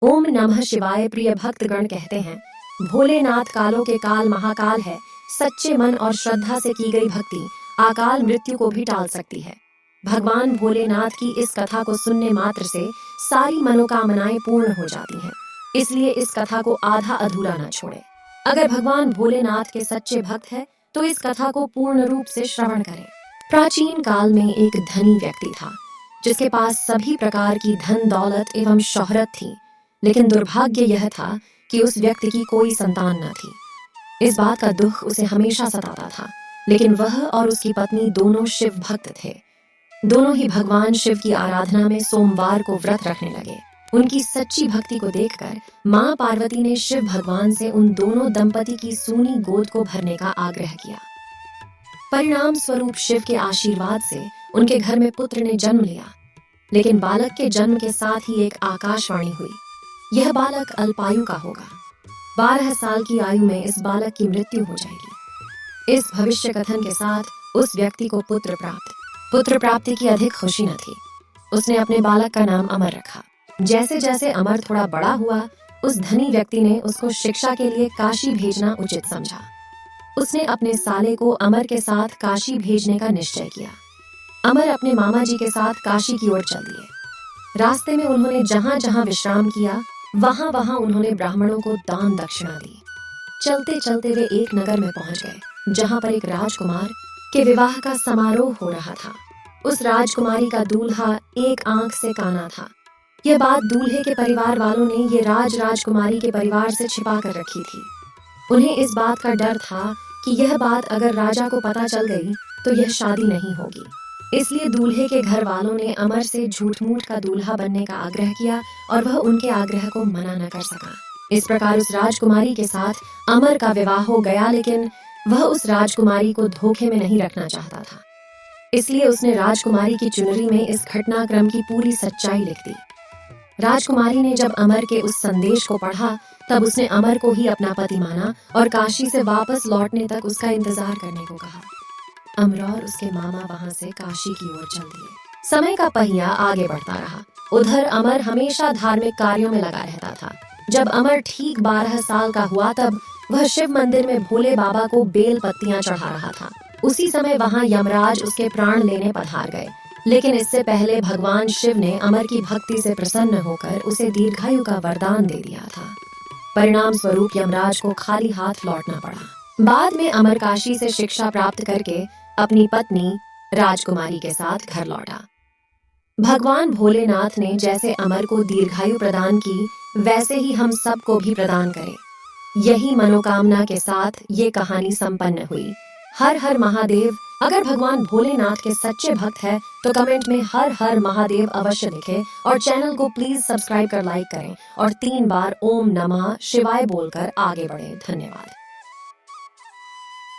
ओम नमः शिवाय। प्रिय भक्तगण कहते हैं, भोलेनाथ कालों के काल महाकाल है। सच्चे मन और श्रद्धा से की गई भक्ति अकाल मृत्यु को भी टाल सकती है। भगवान भोलेनाथ की इस कथा को सुनने मात्र से सारी मनोकामनाएं पूर्ण हो जाती हैं। इसलिए इस कथा को आधा अधूरा न छोड़ें। अगर भगवान भोलेनाथ के सच्चे भक्त हैं, तो इस कथा को पूर्ण रूप से श्रवण करें। प्राचीन काल में एक धनी व्यक्ति था, जिसके पास सभी प्रकार की धन दौलत एवं शोहरत थी। लेकिन दुर्भाग्य यह था कि उस व्यक्ति की कोई संतान न थी। इस बात का दुख उसे हमेशा सताता था। लेकिन वह और उसकी पत्नी दोनों शिव भक्त थे। दोनों ही भगवान शिव की आराधना में सोमवार को व्रत रखने लगे। उनकी सच्ची भक्ति को देखकर मां पार्वती ने शिव भगवान से उन दोनों दंपति की सूनी गोद को भरने का आग्रह किया। परिणाम स्वरूप शिव के आशीर्वाद से उनके घर में पुत्र ने जन्म लिया। लेकिन बालक के जन्म के साथ ही एक आकाशवाणी हुई, यह बालक अल्पायु का होगा। 12 साल की आयु में इस बालक की मृत्यु हो जाएगी। इस भविष्य कथन के साथ उस व्यक्ति को पुत्र प्राप्ति की अधिक खुशी न थी। उसने अपने बालक का नाम अमर रखा। जैसे जैसे अमर थोड़ा बड़ा हुआ, उस धनी व्यक्ति ने उसको शिक्षा के लिए काशी भेजना उचित समझा। उसने अपने साले को अमर के साथ काशी भेजने का निश्चय किया। अमर अपने मामा जी के साथ काशी की ओर चल दिए। रास्ते में उन्होंने जहां जहां विश्राम किया, वहां वहां उन्होंने ब्राह्मणों को दान दक्षिणा दी। चलते चलते वे एक नगर में पहुंच गए, जहां पर एक राजकुमार के विवाह का समारोह हो रहा था। उस राजकुमारी का दूल्हा एक आंख से काना था। यह बात दूल्हे के परिवार वालों ने ये राजकुमारी के परिवार से छिपा कर रखी थी। उन्हें इस बात का डर था कि यह बात अगर राजा को पता चल गई तो यह शादी नहीं होगी। इसलिए दूल्हे के घर वालों ने अमर से झूठ मूठ का दूल्हा बनने का आग्रह किया और वह उनके आग्रह को मना न कर सका। इस प्रकार उस राजकुमारी के साथ अमर का विवाह हो गया। लेकिन वह उस राजकुमारी को धोखे में नहीं रखना चाहता था। इसलिए उसने राजकुमारी की चुनरी में इस घटनाक्रम की पूरी सच्चाई लिख दी। राजकुमारी ने जब अमर के उस संदेश को पढ़ा, तब उसने अमर को ही अपना पति माना और काशी से वापस लौटने तक उसका इंतजार करने को कहा। अमर और उसके मामा वहां से काशी की ओर चल दिए। समय का पहिया आगे बढ़ता रहा। उधर अमर हमेशा धार्मिक कार्यों में लगा रहता था। जब अमर ठीक 12 साल का हुआ, तब वह शिव मंदिर में भोले बाबा को बेल पत्तियां चढ़ा रहा था। उसी समय वहां यमराज उसके प्राण लेने पधार गए। लेकिन इससे पहले भगवान शिव ने अमर की भक्ति से प्रसन्न होकर उसे दीर्घायु का वरदान दे दिया था। परिणाम स्वरूप यमराज को खाली हाथ लौटना पड़ा। बाद में अमर काशी से शिक्षा प्राप्त करके अपनी पत्नी राजकुमारी के साथ घर लौटा। भगवान भोलेनाथ ने जैसे अमर को दीर्घायु प्रदान की, वैसे ही हम सबको भी प्रदान करें। यही मनोकामना के साथ ये कहानी संपन्न हुई। हर हर महादेव। अगर भगवान भोलेनाथ के सच्चे भक्त हैं, तो कमेंट में हर हर महादेव अवश्य लिखें और चैनल को प्लीज सब्सक्राइब कर लाइक करें और 3 बार ओम नमः शिवाय बोलकर आगे बढ़ें। धन्यवाद।